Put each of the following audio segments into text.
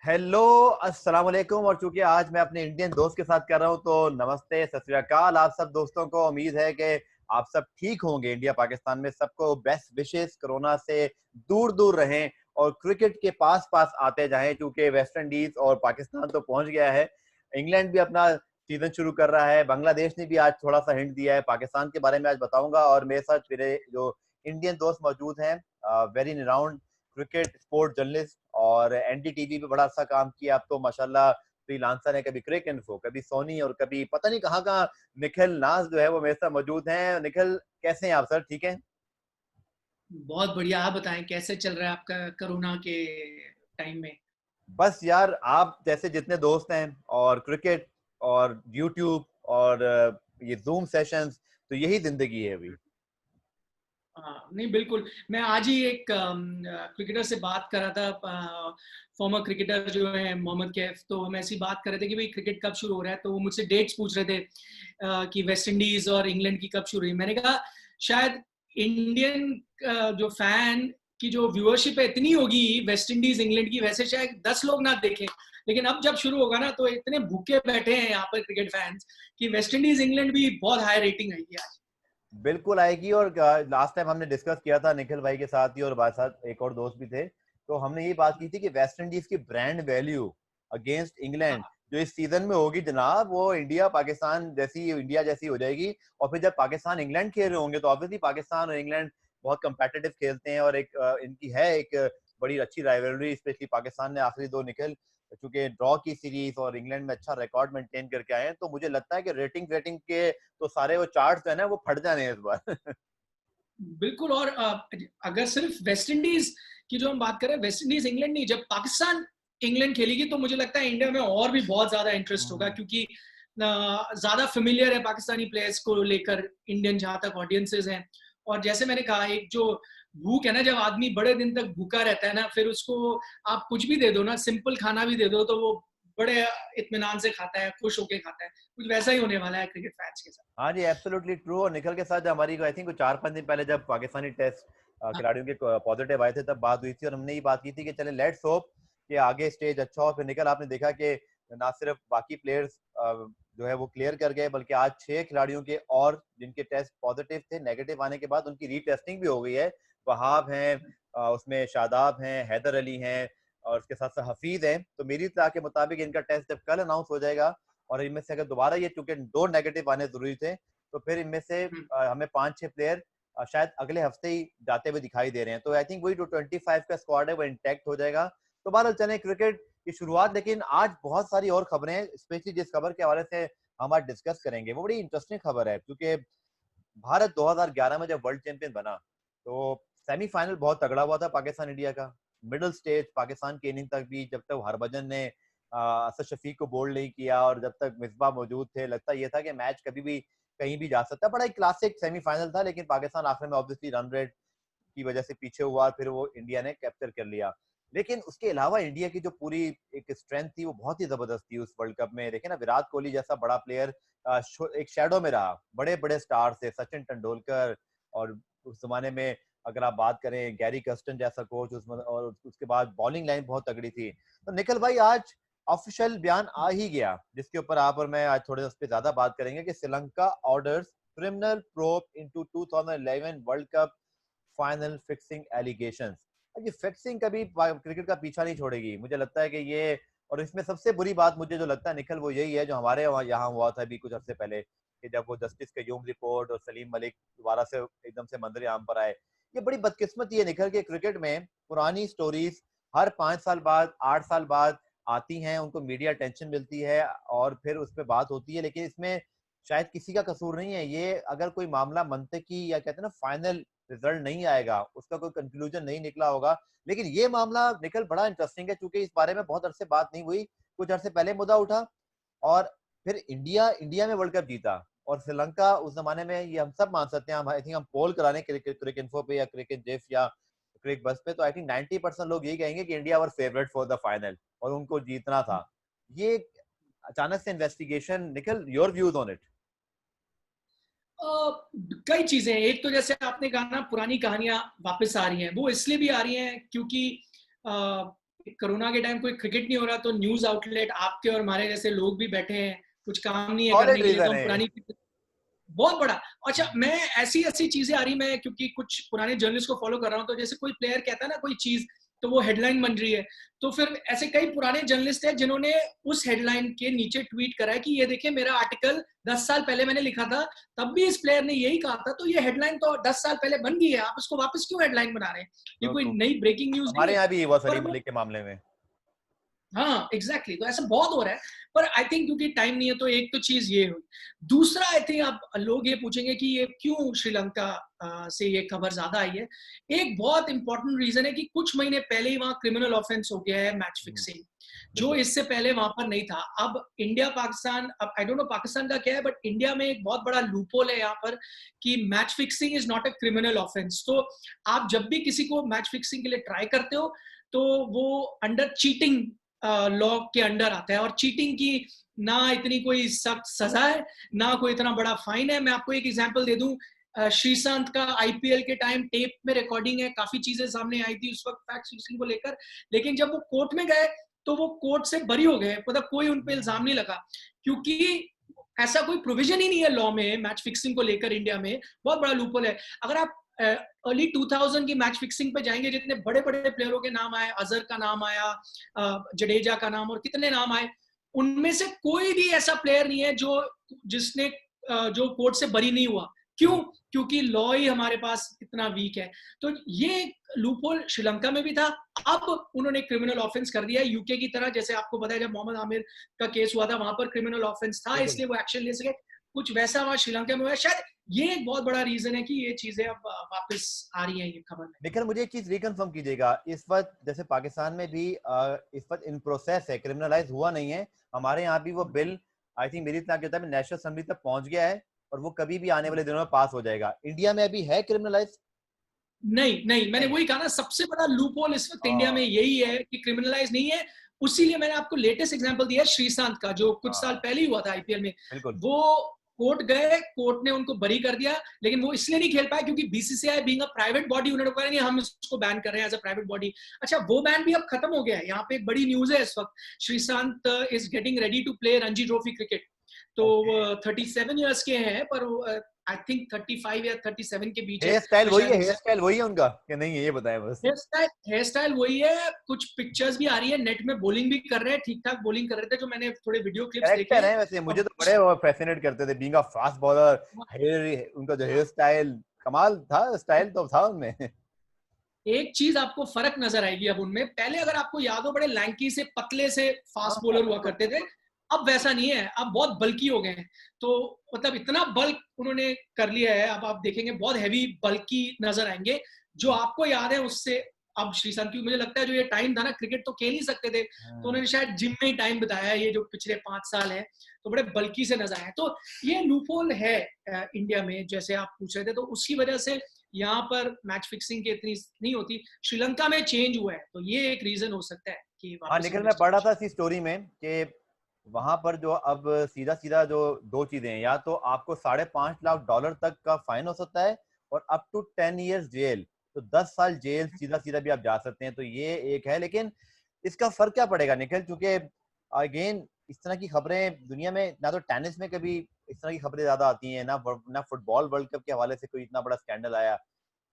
Hello, अस्सलाम वालेकुम। और चूंकि आज मैं अपने इंडियन दोस्त के साथ कर रहा हूं तो नमस्ते, सत श्री अकाल आप सब दोस्तों को। उम्मीद है कि आप सब ठीक होंगे। इंडिया पाकिस्तान में सबको बेस्ट विशेस, कोरोना से दूर दूर रहें और क्रिकेट के पास पास आते जाएं। चूंकि वेस्ट इंडीज और पाकिस्तान तो पहुंच गया है, इंग्लैंड भी अपना सीजन शुरू कर रहा है, बांग्लादेश ने भी आज थोड़ा सा हिंट दिया है। पाकिस्तान के बारे में आज बताऊंगा और मेरे साथ मेरे जो इंडियन दोस्त मौजूद हैं, very round cricket sport journalist और एनडीटीवी पे बड़ा अच्छा काम किया। अब तो माशाल्लाह फ्रीलांसर है, कभी क्रिक इन्फो, कभी सोनी और कभी पता नहीं कहाँ कहाँ। निखिल नाज जो है वो मेरे साथ मौजूद हैं। निखिल, कैसे हैं आप सर? ठीक है? बहुत बढ़िया। आप बताएं कैसे चल रहा है आपका कोरोना के टाइम में। बस यार, आप जैसे जितने दोस्त हैं और क्रिकेट और यूट्यूब और ये जूम सेशंस, तो यही जिंदगी है अभी। हाँ, नहीं बिल्कुल। मैं आज ही एक क्रिकेटर से बात कर रहा था, फॉर्मर क्रिकेटर जो है मोहम्मद कैफ। तो हम ऐसी बात कर रहे थे कि भाई क्रिकेट कब शुरू हो रहा है, तो वो मुझसे डेट्स पूछ रहे थे कि वेस्ट इंडीज और इंग्लैंड की कब शुरू हुई। मैंने कहा शायद इंडियन जो फैन की जो व्यूअरशिप है इतनी होगी वेस्ट इंडीज इंग्लैंड की, वैसे शायद 10 लोग ना देखें। लेकिन अब जब शुरू होगा ना तो इतने भूखे बैठे हैं यहाँ पर क्रिकेट फैंस कि वेस्ट इंडीज इंग्लैंड भी बहुत हाई रेटिंग आएगी आज। बिल्कुल आएगी। और लास्ट टाइम हमने डिस्कस किया था निखिल भाई के साथ ही, और हमारे साथ एक और दोस्त भी थे, तो हमने ये बात की थी कि वेस्ट इंडीज की ब्रांड वैल्यू अगेंस्ट इंग्लैंड हाँ, जो इस सीजन में होगी जनाब, वो इंडिया जैसी हो जाएगी। और फिर जब पाकिस्तान इंग्लैंड खेल रहे होंगे तो ऑब्वियसली पाकिस्तान और इंग्लैंड बहुत कंपेटिटिव खेलते हैं, और एक इनकी है एक बड़ी अच्छी राइवलरी। स्पेशली पाकिस्तान ने आखिरी दो निकल चूंकि ड्रॉ की सीरीज और इंग्लैंड में अच्छा रिकॉर्ड मेंटेन करके आए हैं, तो मुझे लगता है कि रेटिंग रेटिंग के तो सारे वो चार्ट्स जो है ना वो फट जाने हैं इस बार। बिल्कुल। और अगर सिर्फ वेस्ट इंडीज की जो हम बात करें, वेस्ट इंडीज इंग्लैंड नहीं, जब पाकिस्तान इंग्लैंड खेलेगी तो मुझे लगता है इंडिया में और भी बहुत ज्यादा इंटरेस्ट होगा, हम्म। क्योंकि ज्यादा फेमिलियर है पाकिस्तानी प्लेयर्स को लेकर इंडियन जहां तक ऑडियंसेस हैं। और जैसे मैंने कहा, एक जो भूख है ना, जब आदमी बड़े दिन तक भूखा रहता है ना, फिर उसको आप कुछ भी दे दो ना, सिंपल खाना भी दे दो, तो वो बड़े इत्मीनान से खाता है, खुश होके खाता है। कुछ वैसा ही होने वाला है क्रिकेट फैंस के साथ। हाँ जी, एब्सोल्युटली ट्रू। और निखिल के साथ जब हमारी आई थिंक 4-5 दिन पहले जब पाकिस्तानी टेस्ट हाँ, खिलाड़ियों के पॉजिटिव आए थे तब बात हुई थी, और हमने ये बात की थी कि चले लेट्स होप कि आगे स्टेज अच्छा हो। फिर निकल आपने देखा कि ना सिर्फ बाकी प्लेयर्स जो है वो क्लियर कर गए, बल्कि आज 6 खिलाड़ियों के और जिनके टेस्ट पॉजिटिव थे, नेगेटिव आने के बाद उनकी रीटेस्टिंग भी हो गई है। वहाब हैं, उसमें शादाब हैं, हैदर अली हैं, और उसके साथ साथ हफीज हैं। तो मेरी इत्तला के मुताबिक इनका टेस्ट जब कल अनाउंस हो जाएगा, और इनमें से अगर दोबारा ये चूंकि 2 नेगेटिव आने जरूरी थे, तो फिर इनमें से हमें 5-6 प्लेयर शायद अगले हफ्ते ही जाते हुए दिखाई दे रहे हैं। तो आई थिंक वही जो 25 का स्क्वाड है वो इंटैक्ट हो जाएगा। तो बहरहाल चले क्रिकेट की शुरुआत। लेकिन आज बहुत सारी और खबरें हैं, स्पेशली जिस खबर के हवाले से हम आज डिस्कस करेंगे वो बड़ी इंटरेस्टिंग खबर है। क्योंकि भारत 2011 में जब वर्ल्ड चैंपियन बना तो सेमीफाइनल बहुत तगड़ा हुआ था पाकिस्तान इंडिया का। मिडिल स्टेज पाकिस्तान की इनिंग तक भी, जब तक हरभजन ने असद शफीक को बोल्ड नहीं किया और जब तक मिसबा मौजूद थे, लगता यह था कि मैच कभी भी कहीं भी जा सकता है। बड़ा एक क्लासिक सेमीफाइनल था, लेकिन पाकिस्तान आखिर में ऑब्वियसली रन रेट की वजह से पीछे हुआ, फिर वो इंडिया ने कैप्चर कर लिया। लेकिन उसके अलावा इंडिया की जो पूरी एक स्ट्रेंथ थी वो बहुत ही जबरदस्त थी उस वर्ल्ड कप में। देखे ना, विराट कोहली जैसा बड़ा प्लेयर एक शेडो में रहा। बड़े बड़े स्टार थे, सचिन तेंदुलकर, और उस जमाने में अगर आप बात करें गैरी कर्स्टन जैसा कोच, और उसके बाद बॉलिंग लाइन बहुत तगड़ी थी। तो निखिल भाई, आज ऑफिशियल बयान आ ही गया जिसके ऊपर आप और मैं आज थोड़े उस पर ज्यादा बात करेंगे कि Sri Lanka orders criminal probe into 2011 world cup final fixing allegations. ये फिक्सिंग कभी क्रिकेट का पीछा नहीं छोड़ेगी, मुझे लगता है कि ये। और इसमें सबसे बुरी बात मुझे जो लगता है निखिल, वो यही है जो हमारे यहाँ हुआ था अभी कुछ अर्से पहले, कि जब वो जस्टिस कयूम रिपोर्ट और सलीम मलिक दोबारा से एकदम से मंजर आम पर आए। ये बड़ी बदकिस्मती है निखिल के क्रिकेट में पुरानी स्टोरीज हर 5 साल बाद 8 साल बाद आती हैं, उनको मीडिया अटेंशन मिलती है और फिर उस पर बात होती है। लेकिन इसमें शायद किसी का कसूर नहीं है। ये अगर कोई मामला मनतकी या कहते हैं ना फाइनल रिजल्ट नहीं आएगा, उसका कोई कंक्लूजन नहीं निकला होगा। लेकिन ये मामला निकल बड़ा इंटरेस्टिंग है, क्योंकि इस बारे में बहुत अरसे बात नहीं हुई। कुछ अरसे पहले मुद्दा उठा, और फिर इंडिया इंडिया में वर्ल्ड कप जीता, और श्रीलंका उस जमाने में, ये हम सब मान सकते हैं। हम आई थिंक हम पोल कराने क्रिक इन्फो पे या क्रिकेट जिफ या क्रिक बस पे, तो आई थिंक 90% लोग यही कहेंगे कि India were favourite for the final और उनको जीतना था। ये अचानक से इन्वेस्टिगेशन, निकल योर व्यूज ऑन इट। कई चीजें हैं। एक तो जैसे आपने कहा ना, पुरानी कहानियां वापस आ रही हैं। वो इसलिए भी आ रही हैं क्योंकि कोरोना के टाइम कोई क्रिकेट नहीं हो रहा तो न्यूज आउटलेट आपके और हमारे जैसे लोग भी बैठे हैं, कुछ काम नहीं है करने सॉलिड के लिए, तो रीजन हम है। पुरानी बहुत बड़ा। अच्छा, मैं ऐसी ऐसी चीजें आ रही, मैं क्योंकि कुछ पुराने जर्नलिस्ट को फॉलो कर रहा हूँ, तो जैसे कोई प्लेयर कहता है ना कोई चीज, तो वो हेडलाइन बन रही है, तो फिर ऐसे कई पुराने जर्नलिस्ट हैं जिन्होंने उस हेडलाइन के नीचे ट्वीट करा है कि ये देखिए मेरा आर्टिकल 10 साल पहले मैंने लिखा था, तब भी इस प्लेयर ने यही कहा था, तो ये हेडलाइन तो 10 साल पहले बन गई है, आप इसको वापस क्यों हेडलाइन बना रहे हैं? ये कोई नई ब्रेकिंग न्यूज नहीं हमारे है। यहाँ भी हुआ पर सलीम वो, मलिक के मामले में। हाँ एग्जैक्टली, तो ऐसा बहुत हो रहा है। पर आई थिंक क्योंकि टाइम नहीं है, तो एक तो चीज ये हुई। दूसरा, आई थिंक आप लोग ये पूछेंगे कि ये क्यों श्रीलंका से ये खबर ज्यादा आई है। एक बहुत इंपॉर्टेंट रीजन है कि कुछ महीने पहले ही वहां क्रिमिनल ऑफेंस हो गया है, मैच फिक्सिंग, जो बिल्कुल। इससे पहले वहां पर नहीं था। अब इंडिया पाकिस्तान, अब आई डोंट नो पाकिस्तान का क्या है, बट इंडिया में एक बहुत बड़ा लूपहोल है यहाँ पर कि match fixing is not a criminal offence. तो आप जब भी किसी को मैच फिक्सिंग के लिए ट्राई करते हो, तो वो अंडर चीटिंग लॉ के अंडर आता है, और चीटिंग की ना इतनी कोई सख्त सजा है, ना कोई इतना बड़ा फाइन है। मैं आपको एक एग्जांपल दे दूं, श्रीसंत का आईपीएल के टाइम टेप में रिकॉर्डिंग है, काफी चीजें सामने आई थी उस वक्त फैक्ट फिक्सिंग को लेकर, लेकिन जब वो कोर्ट में गए तो वो कोर्ट से बरी हो गए, मतलब कोई उन पे इल्जाम नहीं लगा, क्योंकि ऐसा कोई प्रोविजन ही नहीं है लॉ में मैच फिक्सिंग को लेकर इंडिया में। बहुत बड़ा लूपहोल है। अगर आप अर्ली 2000 की मैच फिक्सिंग पे जाएंगे, जितने बड़े बड़े प्लेयरों के नाम आए, अजहर का नाम आया, जडेजा का नाम, और कितने नाम आए, उनमें से कोई भी ऐसा प्लेयर नहीं है जो जिसने जो कोर्ट से बरी नहीं हुआ। क्यों? क्योंकि लॉ ही हमारे पास इतना वीक है। तो ये लूपहोल श्रीलंका में भी था। अब उन्होंने क्रिमिनल ऑफेंस कर दिया है यूके की तरह। जैसे आपको पता है जब मोहम्मद आमिर का केस हुआ था, वहां पर क्रिमिनल ऑफेंस था, बिल्कुल। इसलिए वो एक्शन ले सके। कुछ वैसा वहां श्रीलंका में हुआ। शायद ये एक बहुत बड़ा रीजन है कि ये चीजें अब वापस आ रही हैं ये खबर में। निखिल, मुझे एक चीज रिकन्फर्म कीजिएगा, इस वक्त जैसे पाकिस्तान में भी इस वक्त इन प्रोसेस है, क्रिमिनलाइज हुआ नहीं है, हमारे यहाँ भी वो बिल आई थिंक मेरी इतना कहता है नेशनल असेंबली तक पहुंच गया है और वो कभी भी आने वाले दिनों में पास हो जाएगा। इंडिया में अभी है क्रिमिनलाइज? नहीं नहीं, मैंने नहीं। वही कहा ना, सबसे बड़ा लूपहोल इस वक्त इंडिया में हाँ। यही है कि क्रिमिनलाइज नहीं है। उसीलिए मैंने आपको लेटेस्ट एग्जांपल दिया श्रीशांत का, जो कुछ साल हाँ, पहले ही हुआ था आईपीएल में। बिल्कुल। वो कोर्ट गए, कोर्ट ने उनको बरी कर दिया, लेकिन वो इसलिए नहीं खेल पाए क्योंकि BCCI being a private body, उन्होंने कहा नहीं हम इसको बैन कर रहे हैं एज अ प्राइवेट बॉडी। अच्छा, वो बैन भी अब खत्म हो गया है। यहाँ पे एक बड़ी न्यूज है इस वक्त, Sreesanth is getting ready to play Ranji trophy cricket. तो ओके। 37 इयर्स के हैं, पर आई थिंक 35 या 37 के बीच है। हेयर स्टाइल मैं वही है, शायद हेयर स्टाइल वही है उनका कि नहीं है, ये बताएं बस। हेयर स्टाइल वही है। कुछ पिक्चर्स भी आ रही है नेट में, बॉलिंग भी कर रहे हैं, ठीक ठाक बॉलिंग कर रहे थे, जो मैंने थोड़े वीडियो क्लिप्स देखे कैरेक्टर हैं। है वैसे, मुझे और तो बड़े फैसिनेट करते थे, being a fast bowler. Hair, उनका जो हेयर स्टाइल कमाल था, स्टाइल तो था उनमें। एक चीज आपको फर्क नजर आएगी अब उनमें। पहले अगर आपको याद हो, बड़े लैंकी से पतले से फास्ट हाँ, बॉलर हुआ बिल्कुल। करते थे, अब वैसा नहीं है, अब बहुत बल्की हो गए हैं। तो मतलब इतना बल्क उन्होंने कर लिया है, अब आप देखेंगे बहुत हैवी बल्की नजर आएंगे, जो आपको याद है उससे। अब श्रीशांत, क्योंकि मुझे लगता है जो ये टाइम था ना, क्रिकेट तो खेल ही सकते थे, तो उन्होंने शायद जिम में ही टाइम बिताया है ये जो पिछले 5 साल है, तो बड़े बल्की से नजर आए। तो ये लूपहोल है इंडिया में, जैसे आप पूछ रहे थे, तो उसकी वजह से यहाँ पर मैच फिक्सिंग की इतनी नहीं होती। श्रीलंका में चेंज हुआ है, तो ये एक रीजन हो सकता है कि हाँ वापस निखिल, मैं पढ़ रहा था इन्वेस्टिगेशन। इसी स्टोरी में कि वहां पर जो अब सीधा सीधा जो दो चीजें हैं, या तो आपको $5.5 लाख तक का फाइन हो सकता है और अप टू 10 years जेल, तो 10 साल जेल सीधा सीधा भी आप जा सकते हैं। तो ये एक है, लेकिन इसका फर्क क्या पड़ेगा निखिल? क्योंकि अगेन इस तरह की खबरें दुनिया में, ना तो टेनिस में कभी इस तरह की खबरें ज्यादा आती हैं, ना फुटबॉल वर्ल्ड कप के हवाले से कोई इतना बड़ा स्कैंडल आया।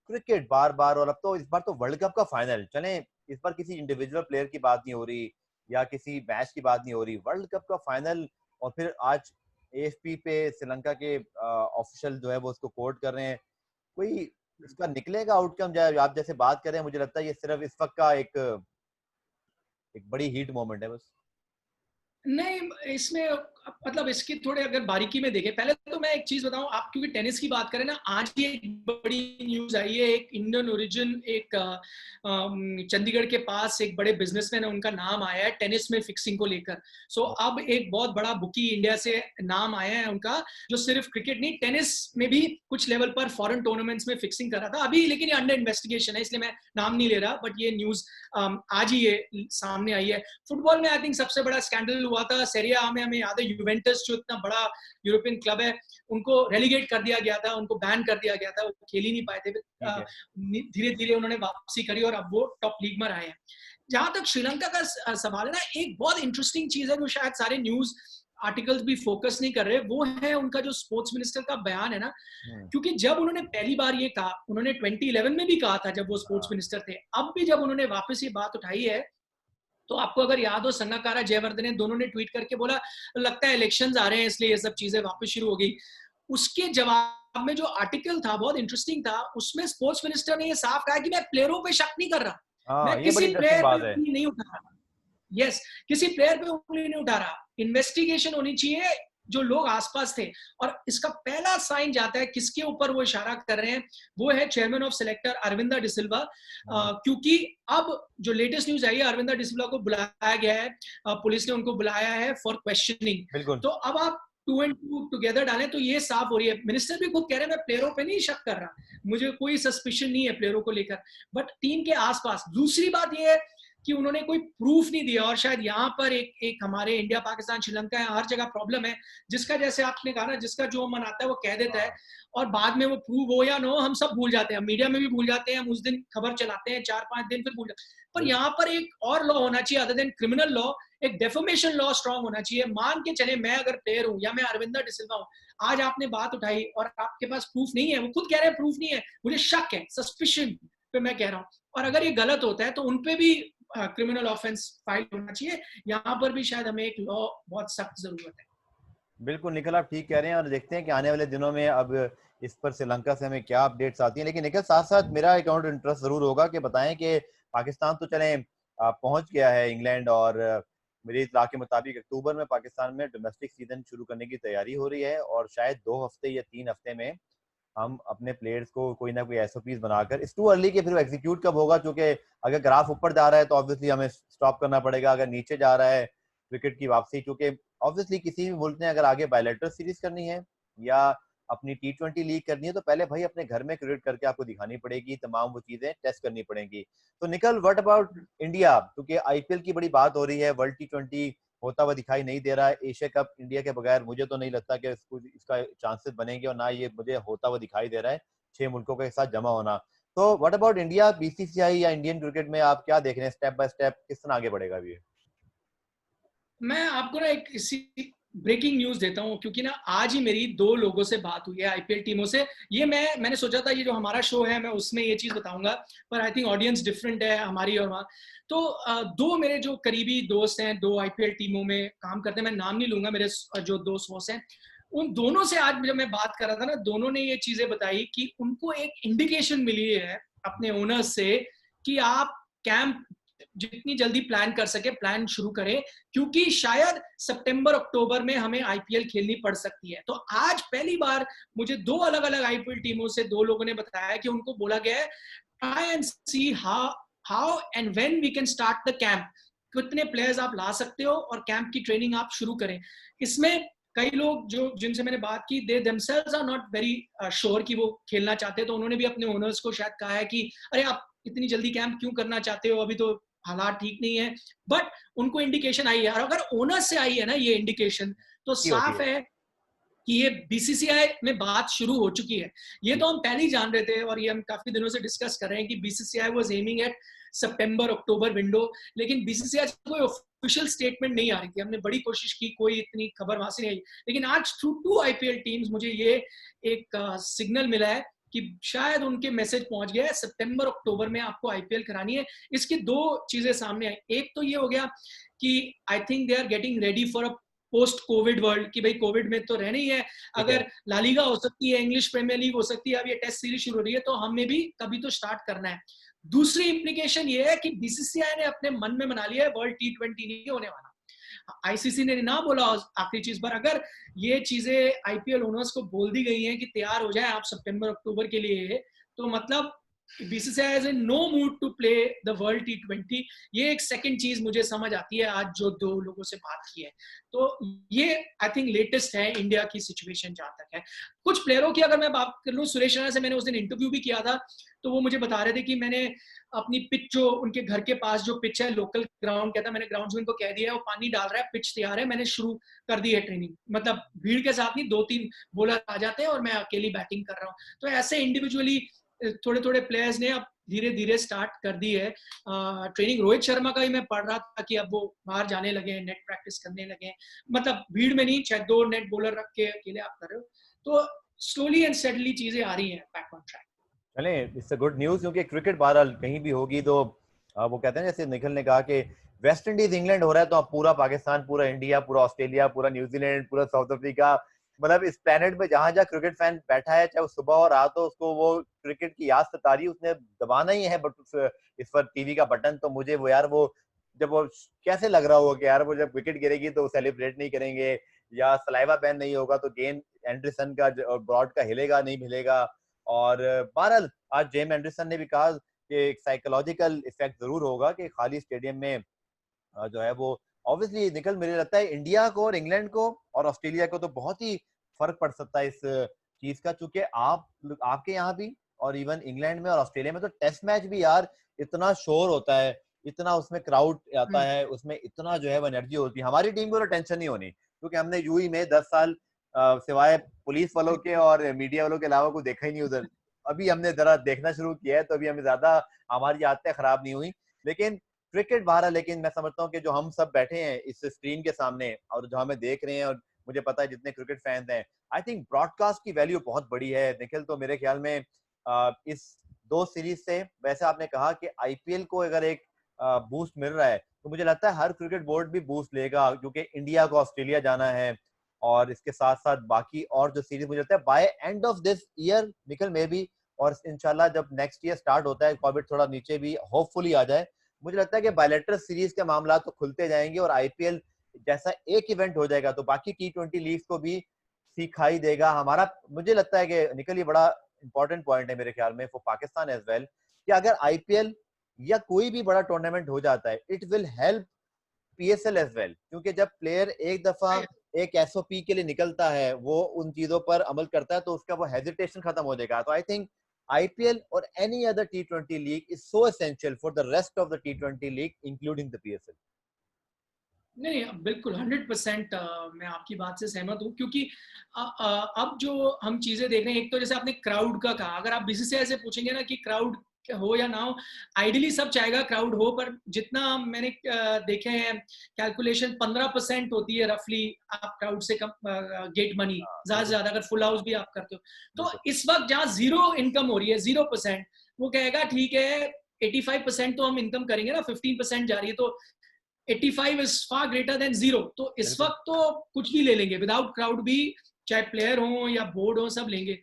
क्रिकेट बार बार, और अब तो इस बार तो वर्ल्ड कप का फाइनल, चले इस बार किसी इंडिविजुअल प्लेयर की बात नहीं हो रही या किसी मैच की बात नहीं हो रही, वर्ल्ड कप का फाइनल। और फिर आज एएफपी पे श्रीलंका के ऑफिशियल जो है वो उसको कोर्ट कर रहे हैं। कोई इसका निकलेगा आउटकम? जाए आप जैसे बात कर रहे हैं, मुझे लगता है ये सिर्फ इस वक्त का एक बड़ी हीट मोमेंट है बस। नहीं, इसमें मतलब इसकी थोड़े अगर बारीकी में देखें, पहले तो मैं एक चीज बताऊं, आप क्योंकि टेनिस की बात करें ना, आज ही एक बड़ी न्यूज आई है, एक इंडियन ओरिजिन, एक चंडीगढ़ के पास एक बड़े बिजनेसमैन है, उनका नाम आया है टेनिस में फिक्सिंग को लेकर। सो अब एक बहुत बड़ा बुकी इंडिया से नाम आया है उनका, जो सिर्फ क्रिकेट नहीं, टेनिस में भी कुछ लेवल पर फॉरेन टूर्नामेंट्स में फिक्सिंग कर रहा था अभी, लेकिन ये अंडर इन्वेस्टिगेशन है, इसलिए मैं नाम नहीं ले रहा, बट ये न्यूज आज ही ये सामने आई है। फुटबॉल में आई थिंक सबसे बड़ा स्कैंडल हुआ था सेरिया में, हमें याद है, यूवेंटस जो इतना बड़ा यूरोपियन क्लब है, उनको रेलीगेट कर दिया गया था, उनको बैन कर दिया गया था, वो खेल ही नहीं पाए थे। ठीक है। धीरे धीरे उन्होंने वापसी करी और अब वो टॉप लीग में आए हैं। जहां तक श्रीलंका का सवाल है ना, एक बहुत इंटरेस्टिंग चीज है जो शायद सारे न्यूज आर्टिकल्स भी फोकस नहीं कर रहे, वो है उनका जो स्पोर्ट्स मिनिस्टर का बयान है ना। क्योंकि जब उन्होंने पहली बार ये कहा, उन्होंने 2011 में भी कहा था जब वो स्पोर्ट्स मिनिस्टर थे, अब भी जब उन्होंने वापस ये बात उठाई है, तो आपको अगर याद हो संगाकारा जयवर्धने दोनों ने ट्वीट करके बोला लगता है इलेक्शंस आ रहे हैं इसलिए ये सब चीजें वापस शुरू हो गई। उसके जवाब में जो आर्टिकल था बहुत इंटरेस्टिंग था, उसमें स्पोर्ट्स मिनिस्टर ने ये साफ कहा कि मैं प्लेयरों पे शक नहीं कर रहा, हाँ, मैं ये बड़ी किसी इंटरेस्टिंग प्लेयर पे बात है। उंगली नहीं उठा रहा। यस, किसी प्लेयर पे उंगली नहीं उठा रहा, इन्वेस्टिगेशन होनी चाहिए जो लोग आसपास थे। और इसका पहला साइन जाता है, किसके ऊपर वो इशारा कर रहे हैं, वो है chairman of selector Aravinda de Silva. क्योंकि अब जो लेटेस्ट न्यूज आई है, अरविंदा डिसिल्वा को बुलाया गया है, पुलिस ने उनको बुलाया है फॉर क्वेश्चनिंग। बिल्कुल। तो अब आप 2 and 2 टुगेदर डालें तो ये साफ हो रही है, मिनिस्टर भी खुद कह रहे हैं मैं प्लेयरों पे नहीं शक कर रहा, मुझे कोई सस्पिशन नहीं है प्लेयरों को लेकर, बट टीम के आसपास। दूसरी बात ये है कि उन्होंने कोई प्रूफ नहीं दिया, और शायद यहाँ पर एक हमारे इंडिया पाकिस्तान श्रीलंका है, हर जगह प्रॉब्लम है, जिसका जैसे आपने कहा ना, जिसका जो मन आता है वो कह देता है, और बाद में वो प्रूव हो या ना हो हम सब भूल जाते हैं, मीडिया में भी भूल जाते हैं, हम उस दिन खबर चलाते हैं 4-5 दिन फिर भूल जाते हैं। पर यहाँ पर एक और लॉ होना चाहिए अदर देन क्रिमिनल लॉ, एक डेफोमेशन लॉ स्ट्रांग होना चाहिए। मान के चले मैं अगर प्लेयर हूँ या मैं अरविंदा डिसिल्वा हूँ, आज आपने बात उठाई और आपके पास प्रूफ नहीं है, वो खुद कह रहे हैं प्रूफ नहीं है, मुझे शक है, सस्पिशन पे मैं कह रहा हूँ, और अगर ये गलत होता है तो उनपे भी क्रिमिनल ऑफेंस फाइल होना चाहिए। यहाँ पर भी शायद हमें एक लॉ बहुत सख्त जरूरत है। बिल्कुल निखिल, आप ठीक कह रहे हैं, और देखते हैं कि आने वाले दिनों में अब इस पर श्रीलंका से हमें क्या अपडेट्स आती हैं। लेकिन निखिल, साथ साथ मेरा अकाउंट इंटरेस्ट जरूर होगा कि बताएं कि पाकिस्तान तो चले पहुंच गया है इंग्लैंड, और मेरी इत्तला के मुताबिक अक्टूबर में पाकिस्तान में डोमेस्टिक सीजन शुरू करने की तैयारी हो रही है, और शायद 2 हफ्ते या 3 हफ्ते में हम अपने प्लेयर्स को कोई ना कोई एसओपीज बनाकर, इट्स टू अर्ली कि फिर एग्जीक्यूट कब होगा, क्योंकि अगर ग्राफ ऊपर जा रहा है तो ऑब्वियसली हमें स्टॉप करना पड़ेगा, अगर नीचे जा रहा है क्रिकेट की वापसी, क्योंकि ऑब्वियसली किसी भी मुल्क ने अगर आगे बायलैटरल सीरीज करनी है या अपनी T20 लीग करनी है, तो पहले भाई अपने घर में क्रिकेट करके आपको दिखानी पड़ेगी, तमाम वो चीजें टेस्ट करनी पड़ेगी। तो निकल, व्हाट अबाउट इंडिया, क्योंकि आईपीएल की बड़ी बात हो रही है, वर्ल्ड T20 होता हुआ दिखाई नहीं दे रहा है, एशिया कप इंडिया के बगैर मुझे तो नहीं लगता कि इसका चांसेस बनेंगे, और ना ये मुझे होता हुआ दिखाई दे रहा है 6 मुल्कों के साथ जमा होना। तो व्हाट अबाउट इंडिया, बीसीसीआई या इंडियन क्रिकेट में आप क्या देख रहे हैं, स्टेप बाय स्टेप किस तरह आगे बढ़ेगा अभी? मैं आपको ना एक इसी ब्रेकिंग न्यूज देता हूँ, क्योंकि ना आज ही मेरी 2 लोगों से बात हुई है आईपीएल टीमों से। ये मैंने सोचा था ये जो हमारा शो है मैं उसमें ये चीज बताऊंगा, पर आई थिंक ऑडियंस डिफरेंट है हमारी और वहाँ। तो 2 मेरे जो करीबी दोस्त हैं, 2 आईपीएल टीमों में काम करते हैं, मैं नाम नहीं लूंगा, मेरे जो 2 सोर्स हैं, उन दोनों से आज जब मैं बात कर रहा था ना, दोनों ने ये चीजें बताई कि उनको एक इंडिकेशन मिली है अपने ओनर्स से कि आप कैंप जितनी जल्दी प्लान कर सके प्लान शुरू करें, क्योंकि शायद सितंबर अक्टूबर में हमें आईपीएल खेलनी पड़ सकती है। तो आज पहली बार मुझे 2 अलग अलग आईपीएल टीमों से 2 लोगों ने बताया कि उनको बोला गया है try and see how and when we can start the camp, कितने प्लेयर्स आप ला सकते हो और कैंप की ट्रेनिंग आप शुरू करें। इसमें कई लोग जो जिनसे मैंने बात की, they themselves are not very sure कि वो खेलना चाहते हैं, तो उन्होंने भी अपने ओनर्स को शायद कहा है कि अरे आप इतनी जल्दी कैंप क्यों करना चाहते हो, अभी तो हालात ठीक नहीं है। बट उनको इंडिकेशन आई है, और अगर ओनर से आई है ना ये इंडिकेशन, तो साफ है कि ये बीसीसीआई में बात शुरू हो चुकी है। ये तो हम पहले ही जान रहे थे, और ये हम काफी दिनों से डिस्कस कर रहे हैं कि BCCI was aiming at September October window, लेकिन बीसीसीआई से कोई ऑफिशियल स्टेटमेंट नहीं आ रही थी। हमने बड़ी कोशिश की, कोई इतनी खबर वहां से नहीं आई, लेकिन आज थ्रू 2 आईपीएल टीम्स मुझे ये एक सिग्नल मिला है कि शायद उनके मैसेज पहुंच गया है, सितंबर अक्टूबर में आपको आईपीएल करानी है। इसकी 2 चीजें सामने आई, एक तो ये हो गया कि I think they are getting ready for a post covid world, कि भाई कोविड में तो रहना ही है, अगर ला लीगा हो सकती है, इंग्लिश प्रीमियर लीग हो सकती है, अब ये टेस्ट सीरीज शुरू हो रही है, तो हमें भी कभी तो स्टार्ट करना है। दूसरी इंप्लीकेशन ये है कि बीसीसीआई ने अपने मन में बना लिया है वर्ल्ड T20 नहीं होने वाला। आईसीसी ने ना बोला आखिरी चीज पर, अगर ये चीजें आईपीएल ओनर्स को बोल दी गई हैं कि तैयार हो जाए आप सितंबर अक्टूबर के लिए, तो मतलब BCCI is in no mood to play the world T20। ये एक सेकंड चीज मुझे समझ आती है आज जो 2 लोगों से बात की है। तो ये आई थिंक लेटेस्ट है इंडिया की सिचुएशन जहां तक है। कुछ प्लेयरों की अगर मैं बात कर लूं, सुरेश रैना से मैंने उस दिन इंटरव्यू भी किया था, तो वो मुझे बता रहे थे कि मैंने अपनी पिच, जो उनके घर के पास जो पिच है लोकल ग्राउंड, कहता मैंने ग्राउंडसमैन को कह दिया है, वो पानी डाल रहा है, पिच तैयार है, मैंने शुरू कर दी है ट्रेनिंग, मतलब भीड़ के साथ नहीं, 2-3 बॉलर आ जाते हैं और मैं अकेली बैटिंग कर रहा हूँ। तो ऐसे इंडिविजुअली थोड़े थोड़े प्लेयर्स ने अब धीरे धीरे स्टार्ट कर दी है ट्रेनिंग। रोहित शर्मा का ही मैं पढ़ रहा था कि अब वो बाहर जाने लगे हैं, नेट प्रैक्टिस करने लगे हैं, मतलब भीड़ में नहीं, चाहे 2 नेट बॉलर रख के अकेले आप कर रहे हो, तो स्लोली एंड स्टेडली चीजें आ रही हैं बैक ऑन ट्रैक। चले, इट्स अ गुड न्यूज, क्योंकि क्रिकेट बहरहाल कहीं भी होगी तो वो कहते हैं जैसे निखिल ने कहा कि वेस्ट इंडीज इंग्लैंड हो रहा है तो अब पूरा पाकिस्तान, पूरा इंडिया, पूरा ऑस्ट्रेलिया, पूरा न्यूजीलैंड, पूरा साउथ अफ्रीका, मतलब इस प्लेनेट पे जहां जहां क्रिकेट फैन बैठा है, चाहे वो सुबह और रात हो, उसको वो क्रिकेट की याद सतारी, उसने दबाना ही है बट इस पर टीवी का बटन। तो मुझे वो यार वो जब वो कैसे लग रहा होगा कि यार वो जब विकेट गिरेगी तो सेलिब्रेट नहीं करेंगे, या सलाइवा बैन नहीं होगा तो गेंद एंडरसन का ब्रॉड का हिलेगा नहीं हिलेगा। और बहरहाल आज जेम एंडरसन ने भी कहा कि एक साइकोलॉजिकल इफेक्ट जरूर होगा कि खाली स्टेडियम में जो है वो ऑब्वियसली निकल, मुझे लगता है इंडिया को और इंग्लैंड को और ऑस्ट्रेलिया को तो बहुत ही फर्क पड़ सकता है इस चीज का, क्योंकि आपके यहाँ भी और इवन इंग्लैंड में और ऑस्ट्रेलिया में तो टेस्ट मैच भी यार इतना शोर होता है, इतना उसमें क्राउड आता है, उसमें इतना जो है वो एनर्जी होती है। हमारी टीम को तो टेंशन नहीं होनी, क्योंकि हमने यूई में 10 साल सिवाय पुलिस वालों के और मीडिया वालों के अलावा कोई देखा ही नहीं उधर। अभी हमने जरा देखना शुरू किया है तो अभी हमें ज्यादा हमारी आदतें खराब नहीं हुई। लेकिन क्रिकेट बाहर है, लेकिन मैं समझता हूँ कि जो हम सब बैठे हैं इस स्क्रीन के सामने और जो हमें देख रहे हैं, और मुझे पता है जितने क्रिकेट फैंस हैं, आई थिंक ब्रॉडकास्ट की वैल्यू बहुत बड़ी है निखिल। तो मेरे ख्याल में इस 2 सीरीज से, वैसे आपने कहा कि आईपीएल को अगर एक बूस्ट मिल रहा है तो मुझे लगता है हर क्रिकेट बोर्ड भी बूस्ट लेगा, क्योंकि इंडिया को ऑस्ट्रेलिया जाना है और इसके साथ साथ बाकी और जो सीरीज, मुझे लगता है by end of this year निकल में भी, और इंशाल्लाह जब नेक्स्ट ईयर स्टार्ट होता है, कोविड थोड़ा नीचे भी होपफुली आ जाए, मुझे लगता है कि बायलैटरल सीरीज के मामला तो खुलते जाएंगे और आईपीएल जैसा एक इवेंट हो जाएगा तो बाकी T20 लीग्स को भी सिखाई देगा हमारा। मुझे लगता है कि निकल ये बड़ा इंपॉर्टेंट पॉइंट है मेरे ख्याल में फॉर पाकिस्तान एज वेल, कि अगर आईपीएल या कोई भी बड़ा टूर्नामेंट हो जाता है, it will help PSL as well, क्योंकि जब प्लेयर एक दफा एक एसओपी के लिए निकलता है, वो उन चीजों पर अमल करता है, तो उसका वो हेजिटेशन खत्म हो जाएगा। तो आई थिंक आईपीएल और any other T20 league is so essential for the rest of the T20 league including the PSL. नहीं, बिल्कुल 100% मैं आपकी बात से सहमत हूँ, क्योंकि अब जो हम चीजें देख रहे हैं, एक तो जैसे आपने क्राउड का कहा, अगर आप बीसीसीआई से पूछेंगे ना कि क्राउड हो या ना हो, आइडियली सब चाहेगा क्राउड हो, पर जितना मैंने देखे हैं कैलकुलेशन 15% होती है रफली आप क्राउड से कम गेट मनी, ज्यादा से ज्यादा अगर फुल हाउस भी आप करते हो। तो इस वक्त जहाँ 0 इनकम हो रही है, 0%, वो कहेगा ठीक है 85% तो हम इनकम करेंगे ना, 15% जा रही है, तो 85 is far greater than 0। तो इस वक्त तो कुछ भी ले लेंगे, विदाउट क्राउड भी, चाहे प्लेयर हो या बोर्ड हो, सब लेंगे।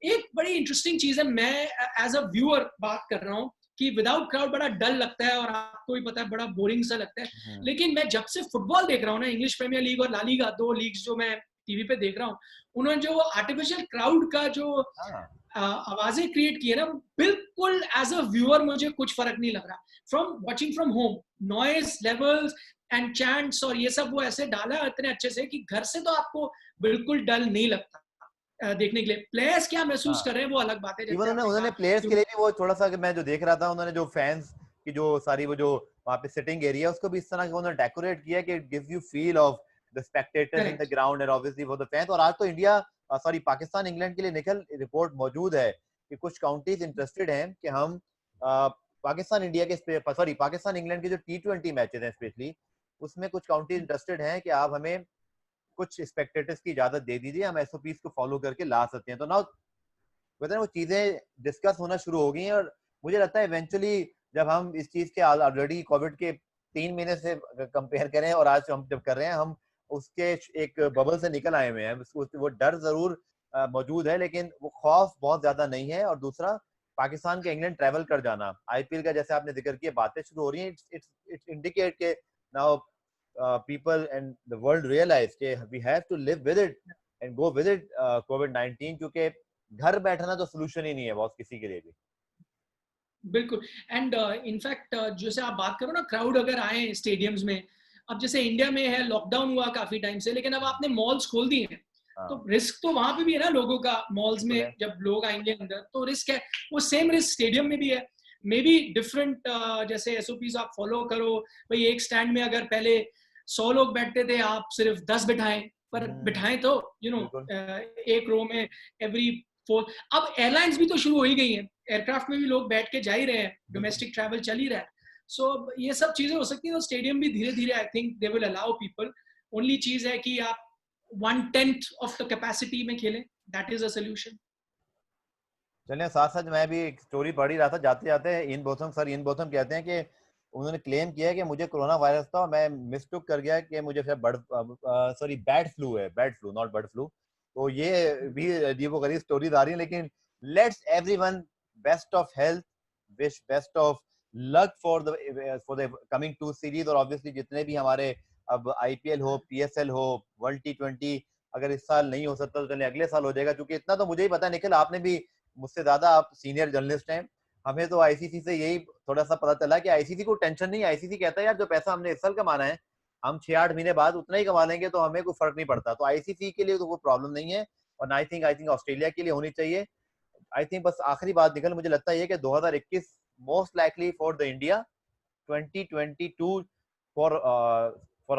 एक बड़ी इंटरेस्टिंग चीज है, मैं एज अ व्यूअर बात कर रहा हूँ कि विदाउट क्राउड बड़ा डल लगता है और आपको भी पता है बड़ा बोरिंग सा लगता है, लेकिन मैं जब से फुटबॉल देख रहा हूँ ना, इंग्लिश प्रीमियर लीग और ला लीगा, 2 लीग्स जो मैं टीवी पे देख रहा हूँ, उन्होंने जो आर्टिफिशियल क्राउड का जो आवाजें क्रिएट की है ना, बिल्कुल एज अ व्यूअर मुझे कुछ फर्क नहीं लग रहा। From watching from home, noise levels and chants और ये सब वो ऐसे डाला इतने अच्छे से कि घर से तो आपको बिल्कुल डल नहीं लगता देखने के लिए। प्लेयर्स क्या महसूस कर रहे हैं वो अलग बात है, जैसे आपने उन्होंने कहा प्लेयर्स के लिए भी वो थोड़ा सा, मैं जो देख रहा था, उन्होंने जो फैंस की जो सारी वो जो वहाँ पे सिटिंग एरिया, उसको भी इस तरह का उन्होंने डेकोरेट किया कि it gives you feel of the spectators in the ground and obviously for the fans. और आज तो इंडिया सॉरी पाकिस्तान इंग्लैंड के लिए निकल रिपोर्ट मौजूद है कि कुछ काउंटीज इंटरेस्टेड हैं कि हम पाकिस्तान इंडिया के सॉरी पाकिस्तान इंग्लैंड के जो T20 मैचेस हैं स्पेशली, उसमें कुछ काउंटीज इंटरेस्टेड हैं कि आप हमें कुछ स्पेक्टेटर्स की इजाजत दे दीजिए, हम एसओपीज को फॉलो करके ला सकते हैं। तो नाउ कहते हैं वो चीजें डिस्कस होना शुरू हो गई हैं, और मुझे लगता है इवेंचुअली जब हम इस चीज के ऑलरेडी कोविड के 3 महीने से कंपेयर करें और आज हम जब कर रहे हैं, हम उसके एक बबल से निकल आए हुए हैं। वो डर जरूर मौजूद है, लेकिन वो खौफ बहुत ज्यादा नहीं है। और दूसरा, पाकिस्तान के इंग्लैंड ट्रैवल कर जाना, आईपीएल का जैसे आपने जिक्र किया, बातें शुरू हो रही हैं, इट्स इंडिकेट के now people and the world realize के we have to live with it and go with it कोविड-19, क्योंकि घर बैठना तो सोल्यूशन ही नहीं है बॉस किसी के लिए भी। बिल्कुल। एंड इनफैक्ट जैसे आप बात करो ना, क्राउड अगर आए स्टेडियम्स में, अब जैसे इंडिया में है, लॉकडाउन हुआ काफी टाइम से, लेकिन अब आपने मॉल्स खोल दिए हैं, तो रिस्क तो वहां पे भी है ना लोगों का, मॉल्स में जब लोग आएंगे अंदर तो रिस्क है, वो सेम रिस्क स्टेडियम में भी है। मे बी डिफरेंट जैसे एसओपीज आप फॉलो करो, भाई एक स्टैंड में अगर पहले 100 लोग बैठते थे, आप सिर्फ 10 बिठाएं, पर बिठाएं तो एक रो में एवरी अब एयरलाइंस भी तो शुरू हो ही गई हैं, एयरक्राफ्ट में भी लोग बैठ के जा ही रहे हैं, डोमेस्टिक ट्रैवल चल ही रहा है. सो ये सब चीजें हो सकती है. तो स्टेडियम भी धीरे धीरे आई think they will allow people. Only चीज है कि आप 1/10 ऑफ द कैपेसिटी में खेलें. That is a solution. चलिए, साथ साथ मैं भी एक स्टोरी पढ़ ही रहा था जाते जाते. इन बोथम कहते हैं कि उन्होंने क्लेम किया है कि मुझे कोरोना वायरस था, मैं मिस्टूक कर गया कि मुझे शायद बैड फ्लू है, bad flu not bird flu. तो ये भी अजीबोगरीब स्टोरीज आ रही है. लेकिन let's everyone best of health, wish best of luck for the coming two series. और ऑब्वियसली जितने भी हमारे अब आईपीएल हो, पीएसएल हो, वर्ल्ड टी20 अगर इस साल नहीं हो सकता तो चलिए अगले साल हो जाएगा. क्योंकि इतना तो मुझे ही पता है निखिल, आपने भी मुझसे ज्यादा, आप सीनियर जर्नलिस्ट हैं, हमें तो आईसीसी से यही थोड़ा सा पता चला कि आईसीसी को टेंशन नहीं. आईसीसी कहता है यार जो पैसा हमने इस साल कमाना है हम 6-8 महीने बाद उतना ही कमा लेंगे, तो हमें कोई फर्क नहीं पड़ता. तो आईसीसी के लिए तो कोई प्रॉब्लम नहीं है. और आई थिंक ऑस्ट्रेलिया के लिए होनी चाहिए. आई थिंक बस आखिरी बात निकल, मुझे लगता है कि 2021 most likely for the India, 2022 for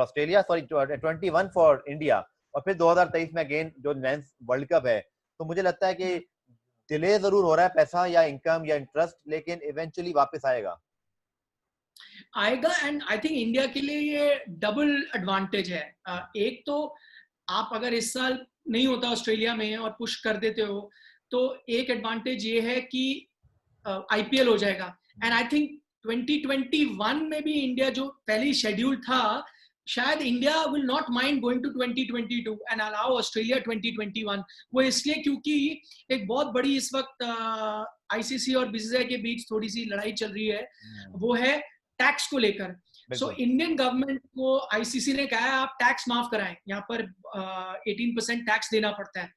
Australia, sorry 21 for India, और फिर 2023 में अगेन जो मेंस वर्ल्ड कप है. तो मुझे लगता है कि डिले जरूर हो रहा है, पैसा या इनकम या इंटरेस्ट, लेकिन इवेंचुअली वापस आएगा. आएगा. एंड आई थिंक इंडिया के लिए ये डबल एडवांटेज है. एक तो आप अगर इस साल नहीं होता ऑस्ट्रेलिया में और पुश कर देते हो तो एक एडवांटेज ये है कि आईपीएल हो जाएगा. एंड आई थिंक 2021 में भी इंडिया जो पहले शेड्यूल था, शायद India will not mind going to 2022 and allow Australia 2021. वो इसलिए क्योंकि एक बहुत बड़ी इस वक्त आईसीसी और बीसीसीआई के बीच थोड़ी सी लड़ाई चल रही है. वो है टैक्स को लेकर. सो इंडियन गवर्नमेंट को आईसीसी ने कहा है आप टैक्स माफ कराएं. यहाँ पर 18% टैक्स देना पड़ता है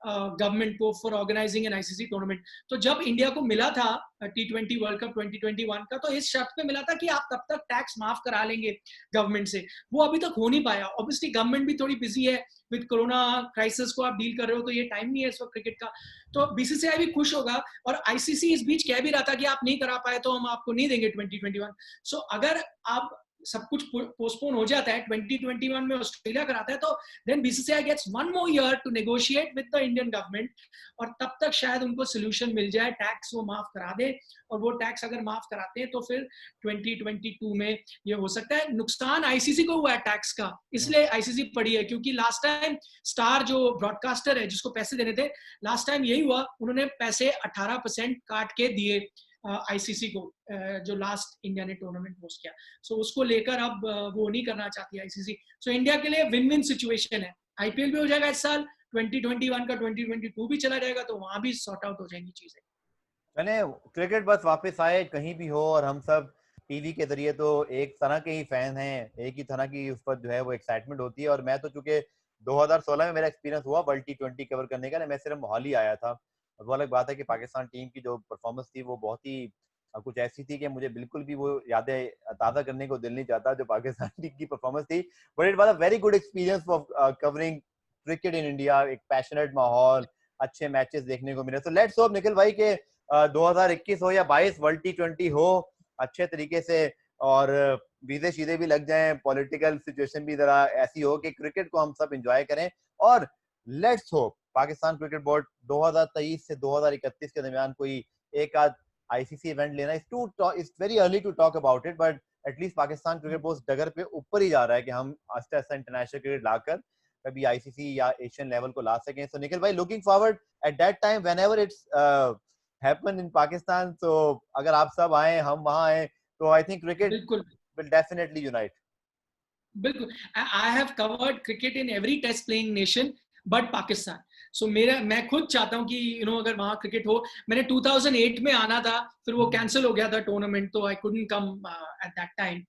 गवर्नमेंट को for organizing an ICC tournament. तो जब इंडिया को मिला था टी20 वर्ल्ड कप 2021 का, तो इस शर्त पे मिला था कि आप तब तक टैक्स माफ करा लेंगे गवर्नमेंट से. वो अभी तक हो नहीं पाया. ऑब्वियसली गवर्नमेंट भी थोड़ी बिजी है विद कोरोना क्राइसिस को आप डील कर रहे हो, तो ये टाइम नहीं है इस वक्त क्रिकेट का. तो बीसीसीआई भी खुश होगा. और आईसीसी इस बीच कह भी रहा था कि आप नहीं करा पाए तो हम आपको नहीं देंगे 2021. सो अगर आप सब कुछ पोस्टपोन हो जाता है, 2021 में ऑस्ट्रेलिया कराता है, तो then BCCI gets one more year to negotiate with the Indian government. और तब तक शायद उनको सोल्यूशन मिल जाए, टैक्स वो माफ करा दे. और वो टैक्स अगर माफ कराते हैं तो फिर 2022 में ये हो सकता है. नुकसान आईसीसी को हुआ है टैक्स का, इसलिए आईसीसी पड़ी है. क्योंकि लास्ट टाइम स्टार जो ब्रॉडकास्टर है जिसको पैसे देने थे, लास्ट टाइम यही हुआ, उन्होंने पैसे 18% काट के दिए आईसीसी को, जो लास्ट इंडिया ने टूर्नामेंट होस्ट किया. सो उसको लेकर अब वो नहीं करना चाहती आईसीसी. सो इंडिया के लिए विन विन सिचुएशन है. आईपीएल भी हो जाएगा इस साल, 2021 का 2022 भी चला जाएगा, तो वहां भी सॉर्ट आउट हो जाएंगी चीजें. मैंने क्रिकेट बस वापस आए कहीं भी हो, और हम सब टीवी के जरिए तो एक तरह के ही फैन हैं, एक ही तरह की उस पर जो है वो एक्साइटमेंट होती है. और मैं तो चूंकि 2016 में मेरा एक्सपीरियंस हुआ वर्ल्ड टी20 कवर करने का, मैं सिर्फ मोहाली आया था. और वो अलग बात है कि पाकिस्तान टीम की जो परफॉर्मेंस थी वो बहुत ही कुछ ऐसी थी कि मुझे बिल्कुल भी वो यादें ताज़ा करने को दिल नहीं चाहता जो पाकिस्तान टीम की परफॉर्मेंस थी. But it was a very good experience for covering cricket in India. एक पैशनेट माहौल, अच्छे मैचेस देखने को मिले. तो लेट्स होप निखिल भाई के 2021 हो या 22 वर्ल्ड टी20 हो अच्छे तरीके से, और वीजे शीजे भी लग जाएं, पॉलिटिकल सिचुएशन भी जरा ऐसी हो कि क्रिकेट को हम सब एंजॉय करें. और let's hope Pakistan cricket board 2023 से 2031 के दरमियान कोई एक आध आईसीसी इवेंट लेना. It's very early to talk about it, but at least Pakistan cricket board डगर पे ऊपर ही जा रहा है कि हम आस्ते आस्ते इंटरनेशनल क्रिकेट लाकर कभी आईसीसी या एशियन लेवल को ला सकें. सो निखिल भाई, looking forward at that time whenever it's happen in Pakistan. तो अगर आप सब आए, हम वहां आए, तो आई थिंक क्रिकेट बिल्कुल विल डेफिनेटली यूनाइट. बिल्कुल. I have covered cricket in every test playing nation but Pakistan. So मैं खुद चाहता हूँ कि अगर वहां क्रिकेट हो. मैंने 2008 में आना था, फिर वो कैंसिल हो गया था टूर्नामेंट, तो I couldn't come eight that time.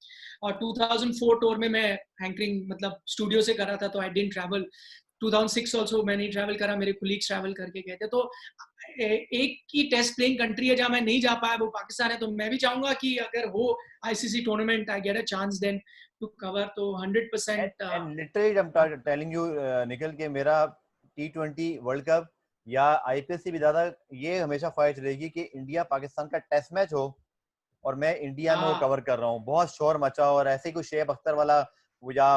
और 2004 टूर में मैं एंकरिंग मतलब स्टूडियो से कर रहा था, तो आई डिडंट ट्रैवल. 2006 ऑल्सो मैंने ट्रैवल करा, मेरे कुलीग्स ट्रैवल करके गए थे. तो एक ही टेस्ट प्लेइंग कंट्री है जहां मैं नहीं जा पाया, वो पाकिस्तान है. तो मैं भी चाहूंगा कि अगर हो ICC tournament, I get a chance then to cover, तो 100%. And literally I am telling you Nikhil के मेरा टी20 वर्ल्ड कप या आईपीएल से भी ज्यादा ये हमेशा ख्वाहिश रहेगी कि इंडिया पाकिस्तान का टेस्ट मैच हो और मैं इंडिया में वो कवर कर रहा हूँ. बहुत शोर मचा, और ऐसे ही कोई शेब अख्तर वाला वो या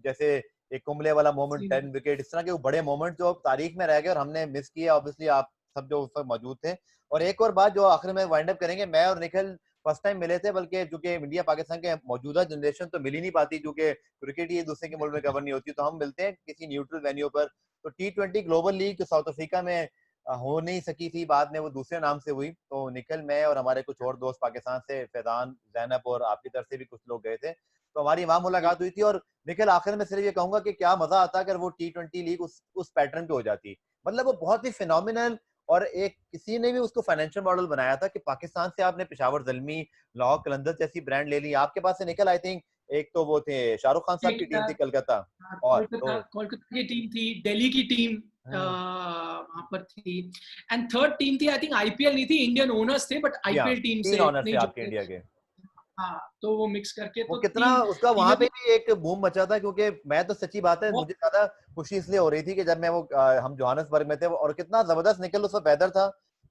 जैसे एक कुंबले वाला मोमेंट 10 विकेट, इस तरह के वो बड़े मोमेंट जो तारीख में रह गए और हमने मिस किया. ऑब्वियसली आप सब जो उस वक्त मौजूद थे। और एक और बात जो आखिर में वाइंड अप करेंगे, मैं और निखिल फर्स्ट टाइम मिले थे, बल्कि चूंकि इंडिया पाकिस्तान के मौजूदा जनरेशन तो मिल ही नहीं पाती, क्योंकि क्रिकेट ही एक दूसरे के मुल्क में कवर नहीं होती, तो हम मिलते हैं किसी न्यूट्रल वेन्यू पर। तो T20 ग्लोबल लीग जो साउथ अफ्रीका में हो नहीं सकी थी, बाद में वो दूसरे नाम से हुई, तो निखिल, मैं और हमारे कुछ और दोस्त पाकिस्तान से, फैजान, जैनब और आपकी तरफ से भी कुछ लोग गए थे, तो हमारी वहां मुलाकात हुई थी। और निखिल, आखिर में सिर्फ ये कहूंगा कि क्या मजा आता अगर वो T20 लीग उस पैटर्न पे हो जाती। मतलब वो बहुत ही फिनोमिनल, और एक किसी ने भी उसको फाइनेंशियल मॉडल बनाया था कि पाकिस्तान से आपने पेशावर ज़ल्मी, लाहौर कलंदर जैसी ब्रांड ले ली, आपके पास से निकल, आई थिंक एक तो वो थे शाहरुख खान साहब की टीम थी कलकत्ता, और तो कोलकाता कोलकाता की टीम थी, दिल्ली की टीम वहां पर थी, एंड थर्ड टीम थी, आई थिंक आईपीएल नहीं थी, इंडियन ओनर्स थे बट हाँ, आईपीएल टीम 3 से ऑनर थे नहीं आपके जुड़े। इंडिया के। हाँ, तो वो मिक्स करके वो तो कितना तीन उसका वहां टीमें पे थी। भी एक बूम मचा था, क्योंकि मैं तो सच्ची बात है, वो मुझे ज्यादा खुशी इसलिए हो रही थी कि जब मैं वो हम जोहान्सबर्ग में थे, और कितना जबरदस्त निकल उस वेदर था।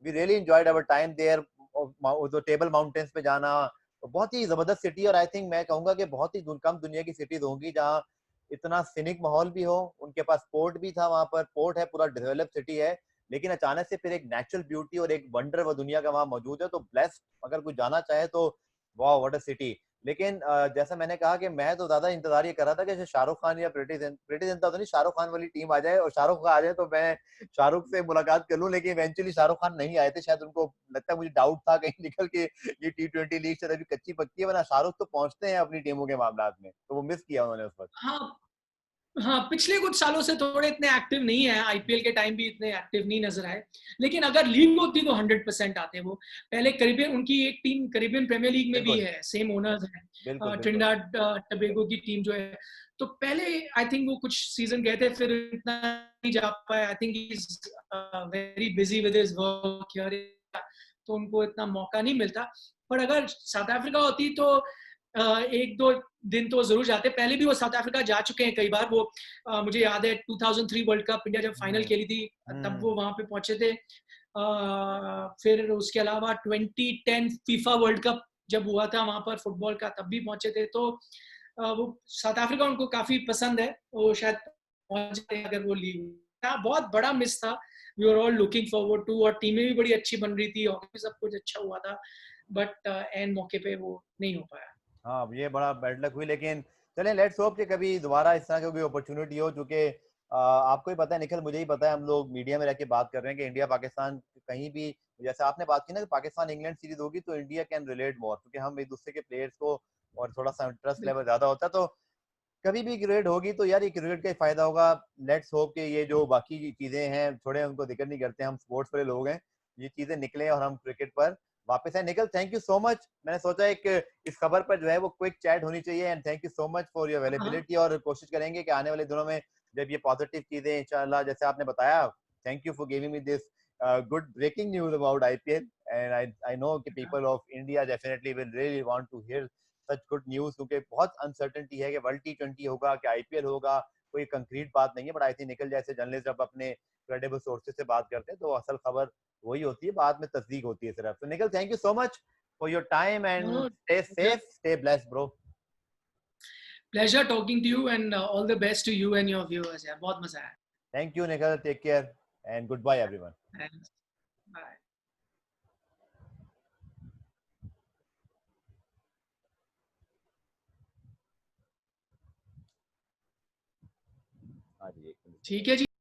We really enjoyed our time there, जो टेबल माउंटेन्स पे जाना, तो बहुत ही जबरदस्त सिटी। और आई थिंक मैं कहूंगा कि बहुत ही कम दुनिया की सिटीज होंगी जहाँ इतना सिनिक माहौल भी हो। उनके पास पोर्ट भी था, वहां पर पोर्ट है, पूरा डेवलप सिटी है, लेकिन अचानक से फिर एक नेचुरल ब्यूटी और एक वंडर वो दुनिया का वहां मौजूद है। तो ब्लेस्ड, अगर कोई जाना चाहे तो वाह व्हाट अ सिटी। लेकिन जैसा मैंने कहा कि मैं तो ज्यादा इंतजार ये कर रहा था कि शाहरुख खान या प्रीति जिंटा तो नहीं, शाहरुख खान वाली टीम आ जाए और शाहरुख आ जाए तो मैं शाहरुख से मुलाकात कर लूं, लेकिन इवेंचुअली शाहरुख खान नहीं आए थे, शायद उनको लगता है, मुझे डाउट था कहीं निकल के ये T20 लीग शायद अभी कच्ची पक्की है, वरना शाहरुख तो पहुंचते हैं अपनी टीमों के मामलात में, तो वो मिस किया उन्होंने उस वक्त। हाँ, हाँ, पिछले कुछ सालों से थोड़े इतने एक्टिव नहीं है, आईपीएल के टाइम भी इतने एक्टिव नहीं नजर आए, लेकिन अगर लीग होती तो 100% आते वो। पहले करीबियन उनकी एक टीम करीबियन प्रीमियर लीग में भी बिल्कुल, है, सेम ओनर्स बिल्कुल, है, बिल्कुल। ट्रिनिडाड टबेगो की टीम जो है। तो पहले आई थिंक वो कुछ सीजन गए थे, फिर इतना नहीं जा पाए, I think is very busy with his work here, तो उनको इतना मौका नहीं मिलता। पर अगर साउथ अफ्रीका होती तो एक दो दिन तो जरूर जाते। पहले भी वो साउथ अफ्रीका जा चुके हैं कई बार। वो मुझे याद है 2003 वर्ल्ड कप इंडिया जब फाइनल हम्म, खेली थी, तब वो वहां पे पहुंचे थे। फिर उसके अलावा 2010 फीफा वर्ल्ड कप जब हुआ था वहां पर फुटबॉल का, तब भी पहुंचे थे। तो वो साउथ अफ्रीका उनको काफी पसंद है, वो शायद पहुंच जाते अगर वो लीग। बहुत बड़ा मिस था, we are all looking forward to, और टीमें भी बड़ी अच्छी बन रही थी और सब कुछ अच्छा हुआ था, बट एंड मौके पे वो नहीं हो पाया। हाँ, ये बड़ा बैड लक हुई, लेकिन चलें, लेट्स होप कि कभी दोबारा इस तरह की कोई अपॉर्चुनिटी हो, चूंकि आपको ही पता है निखिल, मुझे ही पता है, हम लोग मीडिया में रह के बात कर रहे हैं कि इंडिया पाकिस्तान कहीं भी, जैसे आपने बात की ना कि पाकिस्तान इंग्लैंड सीरीज होगी तो इंडिया कैन रिलेट मोर, क्योंकि हम एक दूसरे के प्लेयर्स को, और थोड़ा सा इंटरेस्ट लेवल ज्यादा होता है, तो कभी भी क्रिकेट होगी तो यार ये क्रिकेट का ही फायदा होगा। लेट्स होप कि ये जो बाकी चीजें हैं थोड़े उनको जिक्र नहीं करते, हम स्पोर्ट्स वाले लोग हैं, ये चीजें निकले और हम क्रिकेट पर वापस आए। निकल, थैंक यू सो मच, मैंने सोचा एक इस खबर पर जो है वो क्विक चैट होनी चाहिए, and thank you so much for your हाँ, अवेलेबिलिटी। और कोशिश करेंगे कि आने वाले दिनों में जब ये पॉजिटिव चीजें इंशाल्लाह, जैसे आपने बताया, thank you for giving me this good breaking news about IPL, and I know कि people of India definitely will really want to hear such good news, क्योंकि बहुत अनसर्टेनिटी है कि वर्ल्ड T20 होगा कि आईपीएल होगा, कोई कंक्रीट बात नहीं है। बट आई थिंक निकल जैसे जर्नलिस्ट जब अपने क्रेडिबल सोर्सेज से बात करते हैं तो असल खबर वही होती है, बाद में तस्दीक होती है सिर्फ। तो Nikhil, thank you so much for your time and stay safe, stay blessed bro. Pleasure talking to you and all the best to you and your viewers यार, बहुत मजा आया। Thank you Nikhil, take care and good bye everyone. Thanks. Bye. हाँ जी, एक minute. ठीक है जी।